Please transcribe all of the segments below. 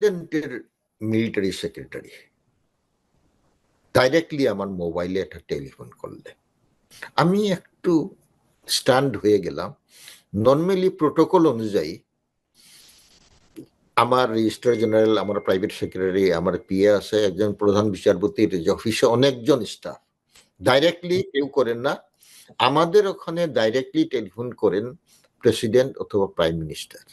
প্রেসিডেন্টের military secretary directly আমার মোবাইলে একটা টেলিফোন করলে আমি একটু স্ট্যান্ড হয়ে গেলাম। নর্মালি প্রোটোকল অনুযায়ী আমার রেজিস্ট্রার জেনারেল, আমার প্রাইভেট সেক্রেটারি, আমার পিএ আছে, একজন প্রধান বিচারপতির অফিসে অনেকজন স্টাফ ডাইরেক্টলি কেউ করেন না। আমাদের ওখানে ডাইরেক্টলি টেলিফোন করেন প্রেসিডেন্ট অথবা প্রাইম মিনিস্টার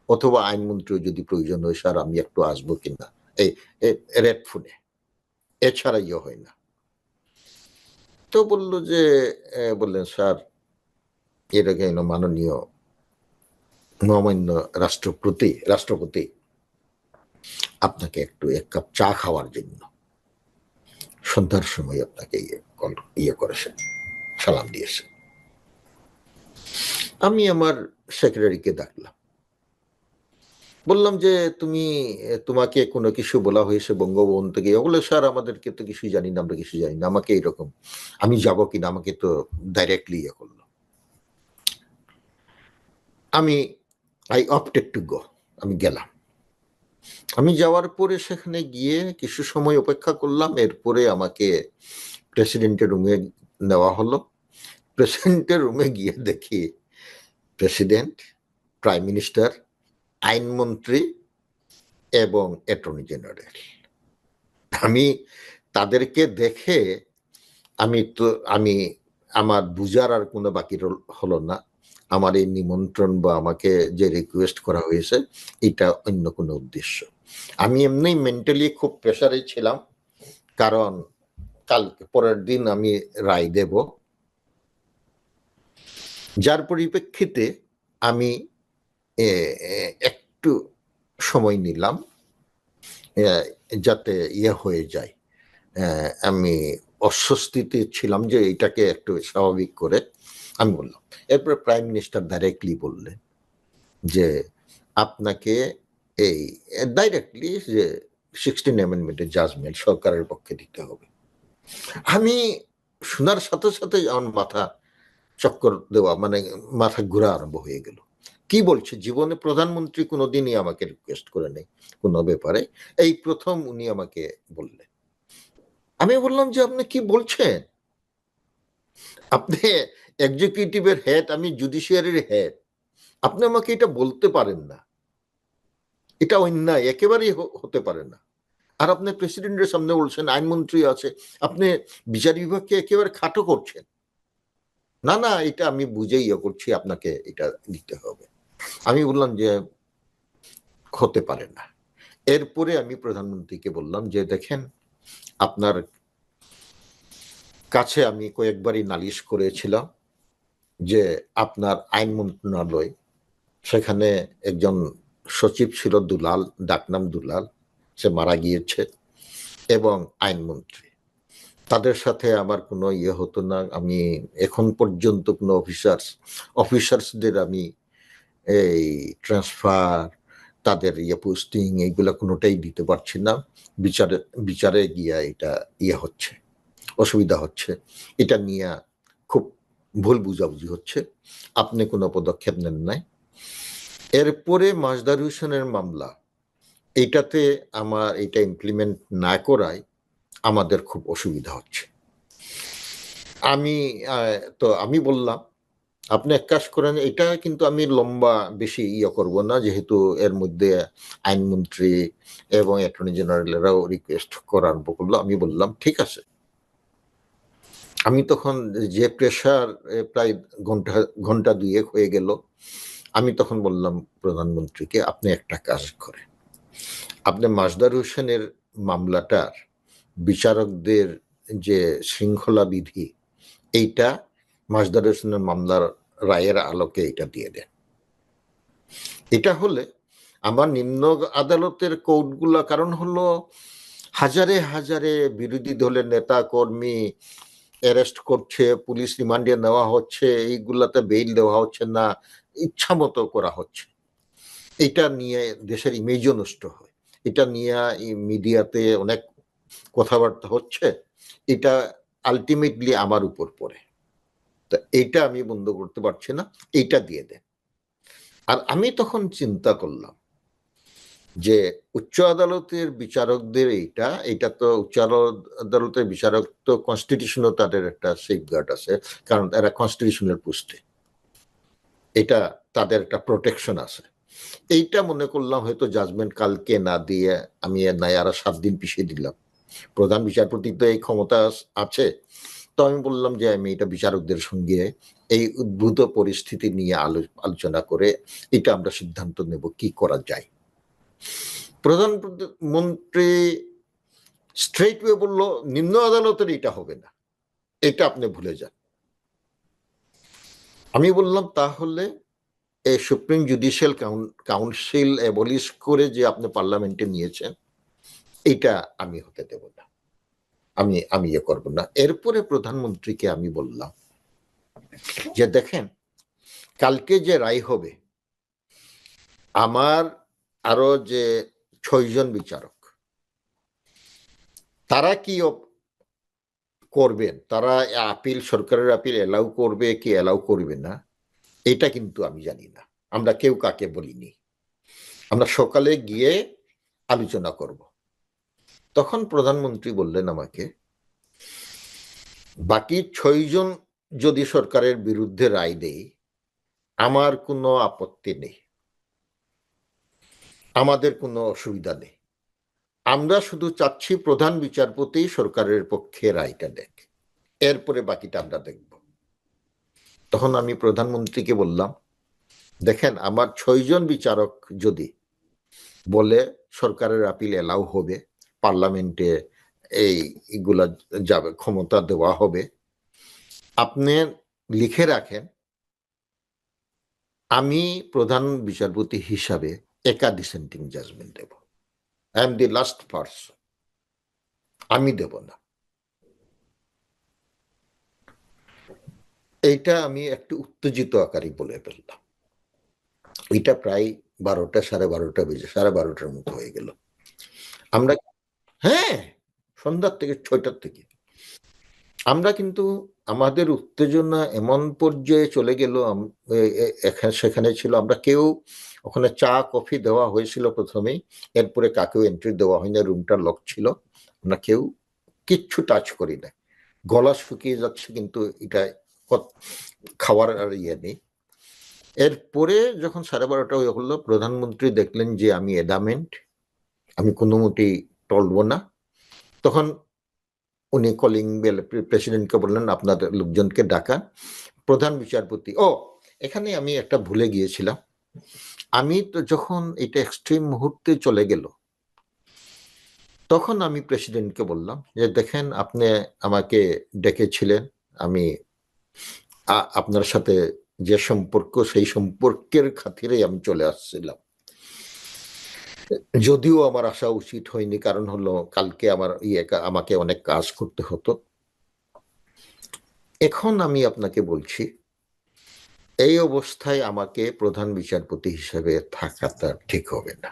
অথবা আইনমন্ত্রী যদি প্রয়োজন হয়, স্যার আমি একটু আসবো কিনা, এই রেড ফোনে, এছাড়া ইয়ে হয় না। তো বললো যে বললেন স্যার এটাকে মাননীয় মহামান্য রাষ্ট্রপতি আপনাকে একটু এক কাপ চা খাওয়ার জন্য সন্ধ্যার সময় আপনাকে ইয়ে করেছেন, সালাম দিয়েছেন। আমি আমার সেক্রেটারিকে ডাকলাম, বললাম যে তোমাকে কোনো কিছু বলা হয়েছে বঙ্গভবন থেকে? বলে স্যার আমাদেরকে তো কিছু জানি না, আমরা কিছু জানি না, আমাকে এরকম আমি যাব কিনা আমাকে তো ডাইরেক্টলি ইয়ে করলো। আই অপটেড টু গো, আমি গেলাম। আমি যাওয়ার পরে সেখানে গিয়ে কিছু সময় অপেক্ষা করলাম, এরপরে আমাকে প্রেসিডেন্টের রুমে নেওয়া হলো। প্রেসিডেন্টের রুমে গিয়ে দেখি প্রেসিডেন্ট, প্রাইম মিনিস্টার, আইনমন্ত্রী এবং অ্যাটর্নি জেনারেল। আমি তাদেরকে দেখে আমি আমার বুঝার আর কোনো বাকি হলো না আমার এই নিমন্ত্রণ বা আমাকে যে রিকোয়েস্ট করা হয়েছে এটা অন্য কোনো উদ্দেশ্য। আমি এমনি মেন্টালি খুব প্রেসারে ছিলাম, কারণ কালকে পরের দিন আমি রায় দেব, যার পরিপ্রেক্ষিতে আমি একটু সময় নিলাম যাতে ইয়ে হয়ে যায়। আমি অস্বস্তিতে ছিলাম যে এটাকে একটু স্বাভাবিক করে আমি বললাম। এরপরে প্রাইম মিনিস্টার ডাইরেক্টলি বললেন যে আপনাকে এই ডাইরেক্টলি যে 16 অ্যামেন্ডমেন্টের জাজমেন্ট সরকারের পক্ষে দিতে হবে। আমি শোনার সাথে সাথে আমার মাথা চক্কর দেওয়া, মানে মাথা ঘোরা আরম্ভ হয়ে গেল। কি বলছে, জীবনে প্রধানমন্ত্রী কোনোদিনই আমাকে রিকোয়েস্ট করে নেই কোনো ব্যাপারে, এই প্রথম উনি আমাকে বললেন। আমি বললাম যে আপনি কি বলছেন, আপনি এক্সিকিউটিভের হেড, আমি জুডিশিয়ারির হেড, আপনি আমাকে এটা বলতে পারেন না, এটা অন্যায়, একেবারেই হতে পারে না। আর আপনি প্রেসিডেন্টের সামনে বলছেন, আইনমন্ত্রী আছে, আপনি বিচার বিভাগকে একেবারে খাটো করছেন। না না, এটা আমি বুঝেই ইয়ে করছি, আপনাকে এটা দিতে হবে। আমি বললাম যে হতে পারে না। এরপরে আমি প্রধানমন্ত্রীকে বললাম যে দেখেন, আপনার কাছে আমি কয়েকবারই নালিশ করেছিলাম যে আপনার আইন মন্ত্রণালয়, সেখানে একজন সচিব ছিল দুলাল, ডাকনাম দুলাল, সে মারা গিয়েছে, এবং আইনমন্ত্রী, তাদের সাথে আমার কোনো ইয়ে হতো না। আমি এখন পর্যন্ত কোনো অফিসার্সদের আমি এই ট্রান্সফার, তাদের পোস্টিং, এইগুলা কোনোটাই দিতে পারছি না। বিচারে গিয়া এটা হচ্ছে, অসুবিধা হচ্ছে, এটা নিয়ে খুব ভুল বুঝাবুঝি হচ্ছে, আপনি কোনো পদক্ষেপ নেন নাই। এরপরে মাজদার হোসেনের মামলা, এইটাতে আমার এটা ইমপ্লিমেন্ট না করায় আমাদের খুব অসুবিধা হচ্ছে। আমি বললাম আপনি এক কাজ করেন, এটা কিন্তু আমি লম্বা বেশি করব না, যেহেতু এর মধ্যে আইনমন্ত্রী এবং অ্যাটর্নি জেনারেলেরাও রিকোয়েস্ট করার করলো। আমি বললাম ঠিক আছে। আমি তখন যে প্রেশার, প্রায় ঘন্টা দুয়েক হয়ে গেল, আমি তখন বললাম প্রধানমন্ত্রীকে, আপনি একটা কাজ করেন, আপনি মাজদার হোসেনের মামলাটার বিচারকদের যে শৃঙ্খলা বিধি, এইটা মাজদার হোসেনের মামলার রায়ের আলোকে এটা দিয়ে দেন। এটা হলে আমার নিম্ন আদালতের কোর্টগুলা, কারণ হলো হাজারে হাজারে বিরোধী দলের নেতা কর্মী অ্যারেস্ট করছে, পুলিশ রিমান্ডে নেওয়া হচ্ছে, এইগুলাতে বেইল দেওয়া হচ্ছে না, ইচ্ছা মতো করা হচ্ছে। এটা নিয়ে দেশের ইমেজও নষ্ট হয়, এটা নিয়ে মিডিয়াতে অনেক কথাবার্তা হচ্ছে, এটা আলটিমেটলি আমার উপর পড়ে। তা এইটা আমি বন্ধ করতে পারছি না, এইটা দিয়ে দেন। আর আমি তখন চিন্তা করলাম যে উচ্চ আদালতের বিচারকদের এইটা তো উচ্চ আদালতের বিচারক তো কনস্টিটিউশনও তাদের একটা সেফগার্ড আছে, কারণ এরা কনস্টিটিউশনাল পোস্টে, এটা তাদের একটা প্রোটেকশন আছে। এইটা মনে করলাম হয়তো জাজমেন্ট কালকে না দিয়ে আমি নাই আরো 7 দিন পিছিয়ে দিলাম। প্রধান বিচারপতি তো এই ক্ষমতা আছে, তো আমি বললাম যে আমি এটা বিচারকদের সঙ্গে এই উদ্ভূত পরিস্থিতি নিয়ে আলোচনা করে এটা আমরা সিদ্ধান্ত নেব কি করা যায়। প্রধানমন্ত্রী স্ট্রেট ওয়ে বলল নিম্ন আদালতের এটা হবে না, এটা আপনি ভুলে যান। আমি বললাম তাহলে এই সুপ্রিম জুডিশিয়াল কাউন্সিল অ্যাবলিশ করে যে আপনি পার্লামেন্টে নিয়েছেন এটা আমি হতে দেব না, আমি ইয়ে করব না। এরপরে প্রধানমন্ত্রীকে আমি বললাম যে দেখেন কালকে যে রায় হবে, আমার আরো যে 6 জন বিচারক তারা কি করবেন, তারা আপিল, সরকারের আপিল এলাউ করবে কি এলাউ করবে না এটা কিন্তু আমি জানি না, আমরা কেউ কাকে বলিনি, আমরা সকালে গিয়ে আলোচনা করব। তখন প্রধানমন্ত্রী বললেন আমাকে বাকি 6 জন যদি সরকারের বিরুদ্ধে রায় দেয় আমার কোনো আপত্তি নেই, আমাদের কোনো অসুবিধা নেই, আমরা শুধু চাচ্ছি প্রধান বিচারপতি সরকারের পক্ষে রায়টা দেখ, এরপরে বাকিটা আমরা দেখব। তখন আমি প্রধানমন্ত্রীকে বললাম দেখেন আমার 6 জন বিচারক যদি বলে সরকারের আপিল এলাও হবে, পার্লামেন্টে এইগুলা যাবে, ক্ষমতা দেওয়া হবে, আপনি লিখে রাখেন আমি প্রধান বিচারপতি হিসাবে একা ডিসেন্টিং জাজমেন্ট দেব, I am the last person, আমি দেব না। এইটা আমি একটু উত্তেজিত আকারে বলে ফেললাম। এটা প্রায় 12টা 12:30 বেজে 12:30টার মতো হয়ে গেল। আমরা হ্যাঁ সন্ধ্যার থেকে 6টার থেকে আমরা কিন্তু আমাদের উত্তেজনা এমন পর্যায়ে চলে গেল, সেখানে ছিল আমরা কেউ, ওখানে চা কফি দেওয়া হয়েছিল প্রথমেই, এরপরে কাকেও এন্ট্রি দেওয়া হয়নি, রুমটা লক ছিল, আমরা কেউ কিচ্ছু টাচ করি না, গলা শুকিয়ে যাচ্ছে কিন্তু এটা খাওয়ার আর ইয়ে নেই। এরপরে যখন 12:30 হলো প্রধানমন্ত্রী দেখলেন যে আমি এডামেন্ট, আমি কোনো মতেই টলবো না, তখন উনি কলিং বেল প্রেসিডেন্টকে বললেন আপনাদের লোকজনকে ডাকান। প্রধান বিচারপতি এখানে আমি একটা ভুলে গিয়েছিলাম, আমি তো যখন এটা এক্সট্রিম মুহূর্তে চলে গেল তখন আমি প্রেসিডেন্টকে বললাম যে দেখেন আপনি আমাকে ডেকেছিলেন, আমি আপনার সাথে যে সম্পর্ক সেই সম্পর্কের খাতিরে আমি চলে আসছিলাম, যদিও আমার আসা উচিত হয়নি, কারণ হলো কালকে আমার আমাকে অনেক কাজ করতে হতো। এখন আমি আপনাকে বলছি এই অবস্থায় আমাকে প্রধান বিচারপতি হিসেবে থাকাটা ঠিক হবে না,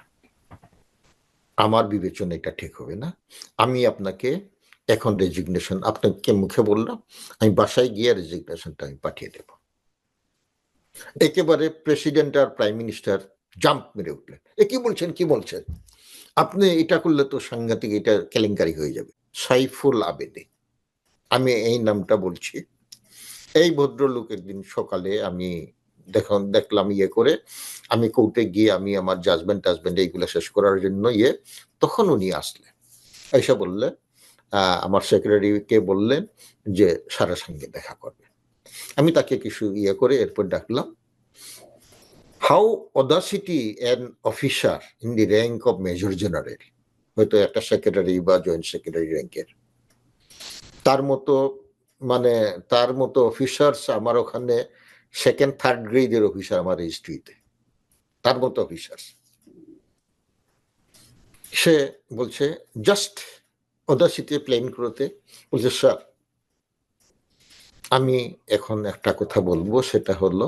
আমার বিবেচনা এটা ঠিক হবে না, আমি আপনাকে এখন রেজিগনেশন, আপনাকে মুখে বললাম, আমি বাসায় গিয়ে রেজিগনেশনটা আমি পাঠিয়ে দেব। একেবারে প্রেসিডেন্ট আর প্রাইম মিনিস্টার জাম্প মেরে উঠলেন, কি বলছেন কি বলছেন, আপনি এটা করলে তো সাংঘাতিক, এটা কেলেঙ্কারি হয়ে যাবে। সাইফুল আবেদী, আমি এই নামটা বলছি, এই ভদ্রলোক একদিন সকালে আমি দেখলাম ইয়ে করে, আমি কোর্টে গিয়ে আমি আমার জাজমেন্ট এইগুলো শেষ করার জন্য তখন উনি আসলেন, এসে বললেন আমার সেক্রেটারিকে বললেন যে সারার সঙ্গে দেখা করবে, আমি তাকে কিছু করে এরপর ডাকলাম। How audacity an officer in the rank of major general, হয়তো একটা সেক্রেটারি বা জয়েন্ট সেক্রেটারি র্যাঙ্কের, তার মতো তার মতো অফিসার্স আমার ওখানে সেকেন্ড থার্ড গ্রেডের অফিসার আমার হিস্ট্রিতে, তার মতো অফিসার, সে বলছে জাস্ট অদাসিটি প্লেন করতে বলছে স্যার আমি এখন একটা কথা বলবো, সেটা হলো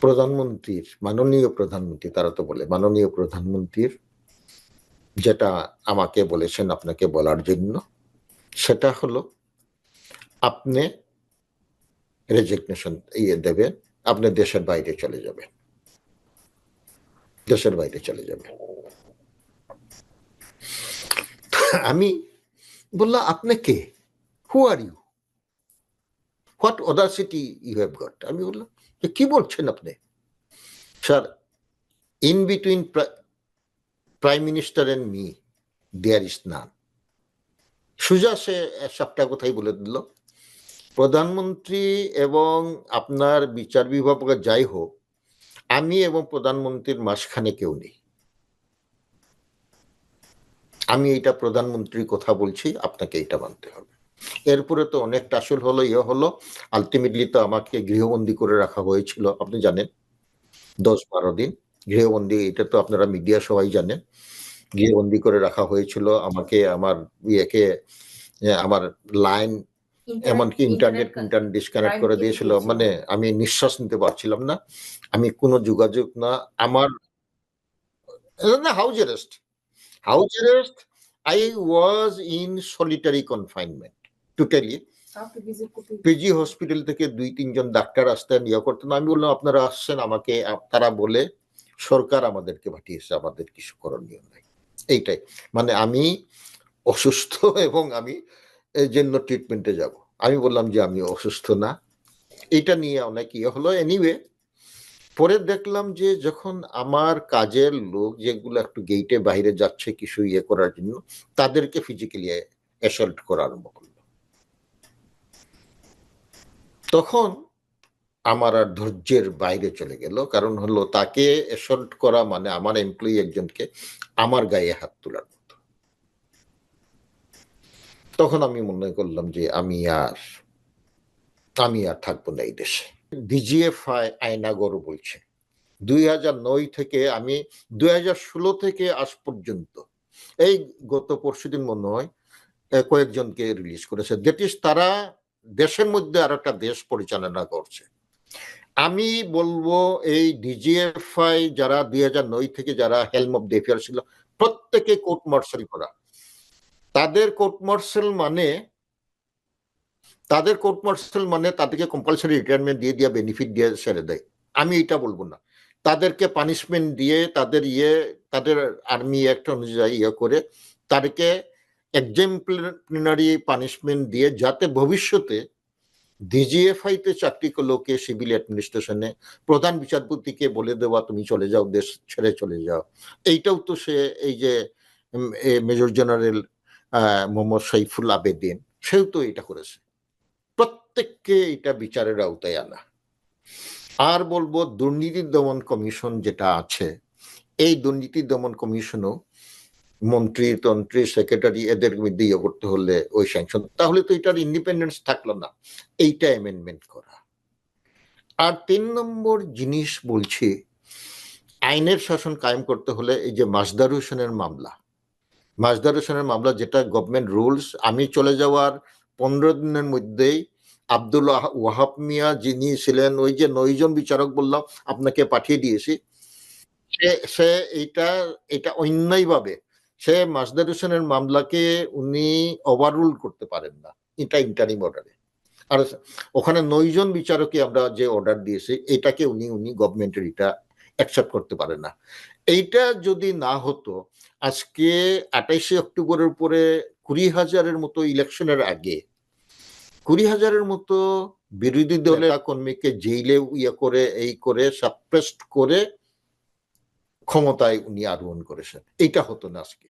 প্রধানমন্ত্রীর, মাননীয় প্রধানমন্ত্রী, তারা তো বলে মাননীয় প্রধানমন্ত্রীর যেটা আমাকে বলেছেন আপনাকে বলার জন্য, সেটা হলো আপনি রেজিগনেশন দেবেন, আপনি দেশের বাইরে চলে যাবেন, দেশের বাইরে চলে যাবেন। আমি বললাম, আপনি কে? Who are you? What audacity you have got? আমি বললাম যে কি বলছেন আপনি? Sir, in between prime minister and me there is none. সোজা সে সবটা কথাই বলে দিল। প্রধানমন্ত্রী এবং আপনার বিচার বিভাগ যাই হোক, আমি এবং প্রধানমন্ত্রীর মাঝখানে কেউ নেই। আমি এইটা প্রধানমন্ত্রীর কথা বলছি, আপনাকে এটা মানতে হবে। এরপরে তো অনেক টাসল হলো, হলো। আলটিমেটলি তো আমাকে গৃহবন্দী করে রাখা হয়েছিল, আপনি জানেন, 10-12 দিন গৃহবন্দী। এটা তো আপনারা মিডিয়া সবাই জানেন। গৃহবন্দী করে রাখা হয়েছিল আমাকে, আমার ইয়েকে, আমার লাইন, এমনকি ইন্টারনেট ডিসকানেক্ট করে দিয়েছিল। মানে আমি নিঃশ্বাস নিতে পারছিলাম না, আমি কোনো যোগাযোগ না। আমার house arrest, house arrest. I was in solitary confinement totally. PG hospital থেকে 2-3 জন ডাক্তার আসতেন, করতেন। আমি বললাম, আপনারা আসছেন, আমাকে তারা বলে সরকার আমাদেরকে পাঠিয়েছে, আমাদের কিছু করণীয় নাই। এইটাই, মানে আমি অসুস্থ এবং আমি এই জন্য ট্রিটমেন্টে যাব। আমি বললাম যে আমি অসুস্থ না। এটা নিয়ে অনেক হলো। এনিওয়ে, পরে দেখলাম যে যখন আমার কাজের লোক যেগুলো একটু গেইটে বাইরে যাচ্ছে কিছু করার জন্য, তাদেরকে ফিজিক্যালি অ্যাসল্ট করা আরম্ভ করলো। তখন আমার আর ধৈর্যের বাইরে চলে গেল। কারণ হলো, তাকে অ্যাসল্ট করা মানে আমার এমপ্লয়ি একজনকে আমার গায়ে হাত তোলার মতো। তখন আমি মনে করলাম যে আমি আর থাকবো না এই দেশে। ডিজিএফআই আয়নাগর বলছে 2009 থেকে, আমি 2016 থেকে আজ পর্যন্ত, এই গত পরশুদিন মনে হয় কয়েকজনকে রিলিজ করেছে। দ্যাট ইজ, তারা দেশের মধ্যে আর একটা দেশ পরিচালনা করছে। আমি বলবো এই ডিজিএফআই যারা 2009 থেকে যারা হেলম অফ দ্য অ্যাফেয়ার ছিল, প্রত্যেকে কোর্ট মার্শাল করা। তাদের কোর্ট মার্শাল মানে তাদেরকে কম্পালসারি রিটায়ারমেন্ট দিয়ে দিয়ে বেনিফিট দিয়ে ছেড়ে দেয়। আমি এটা বলবো না, তাদেরকে পানিশমেন্ট দিয়ে, তাদের আর্মি অ্যাক্ট অনুযায়ী করে তাদেরকে এক্সাম্পলিনারি পানিশমেন্ট দিয়ে, যাতে ভবিষ্যতে ডিজিএফআই তে চাকরি করলোকে সিভিল অ্যাডমিনিস্ট্রেশনে প্রধান বিচারপতিকে বলে দেওয়া, তুমি চলে যাও, দেশ ছেড়ে চলে যাও। এইটাও তো সে, এই যে মেজর জেনারেল মোহাম্মদ সাইফুল আবেদিন, সেও তো এটা করেছে। প্রত্যেককে এটা বিচারের আওতায় আনা। আর বলবো, দুর্নীতি দমন কমিশন যেটা আছে, এই দুর্নীতি দমন কমিশনও মন্ত্রী তন্ত্রী সেক্রেটারি এদের মধ্যে করতে হলে ওই স্যাংশন, তাহলে তো এটার ইন্ডিপেন্ডেন্স থাকলো না। এইটা অ্যামেন্ডমেন্ট করা। আর 3 নম্বর জিনিস বলছি, আইনের শাসন কায়েম করতে হলে এই যে মাজদার হোসেনের মামলা, যেটা গভর্নমেন্ট রুলস, আমি চলে যাওয়ার 15 দিনের মধ্যেই আব্দুল ওয়াহাব মিয়া যিনি ছিলেন, ওই যে 9 জন বিচারক বললাম আপনাকে পাঠিয়ে দিয়েছি, সে এটা অন্যায়ভাবে, সে মাজদার হোসেনের মামলাকে উনি ওভাররুল করতে পারেন না, এটা ইন্টারিম অর্ডারে। আর ওখানে 9 জন বিচারককে আমরা যে অর্ডার দিয়েছি, এটাকে উনি গভর্নমেন্টের এটা অ্যাকসেপ্ট করতে পারে না। এইটা যদি না হতো, আজকে 28শে অক্টোবরের পরে 20,000-এর মতো ইলেকশনের আগে 20,000-এর মতো বিরোধী দলের কর্মীকে জেইলে করে সাপ্রেসড করে ক্ষমতায় উনি আরোহণ করেছেন। এইটা হতো না আজকে।